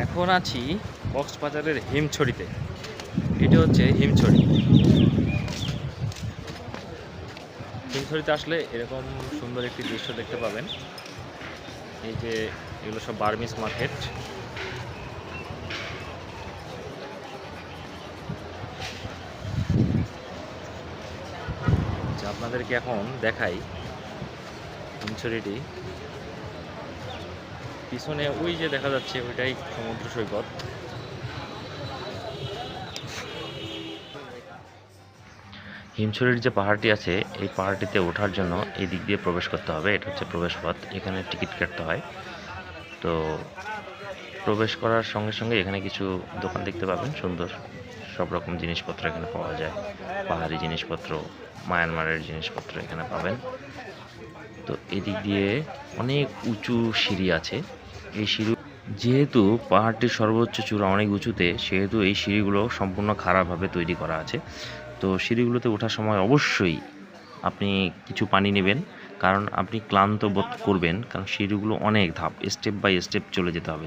এখন আছি কক্সবাজারের হিমছড়িতে। এটা হচ্ছে হিমছড়ি। হিমছড়িতে আসলে এরকম সুন্দর একটি দৃশ্য দেখতে পাবেন। এই যে এগুলো সব বার্মিস মার্কেট। আপনাদেরকে এখন দেখাই হিমছড়িটি। পিছনে ওই যে দেখা যাচ্ছে ওইটাই সমুদ্র সৈকত। হিমছড়ির যে পাহাড়টি আছে এই পাহাড়টিতে ওঠার জন্য এই দিক দিয়ে প্রবেশ করতে হবে। এটা হচ্ছে প্রবেশপথ, এখানে টিকিট কাটতে হয়। তো প্রবেশ করার সঙ্গে সঙ্গে এখানে কিছু দোকান দেখতে পাবেন, সুন্দর সব রকম জিনিসপত্র এখানে পাওয়া যায়। পাহাড়ি জিনিসপত্র, মায়ানমারের জিনিসপত্র এখানে পাবেন। তো এদিক দিয়ে অনেক উঁচু সিঁড়ি আছে। এই সিঁড়ি, যেহেতু পাহাড়টির সর্বোচ্চ চূড়া অনেক উঁচুতে, সেহেতু এই সিঁড়িগুলো সম্পূর্ণ খাড়াভাবে তৈরি করা আছে। তো সিঁড়িগুলোতে ওঠার সময় অবশ্যই আপনি কিছু পানি নেবেন, কারণ আপনি ক্লান্ত বোধ করবেন, কারণ সিঁড়িগুলো অনেক ধাপ, স্টেপ বাই স্টেপ চলে যেতে হবে।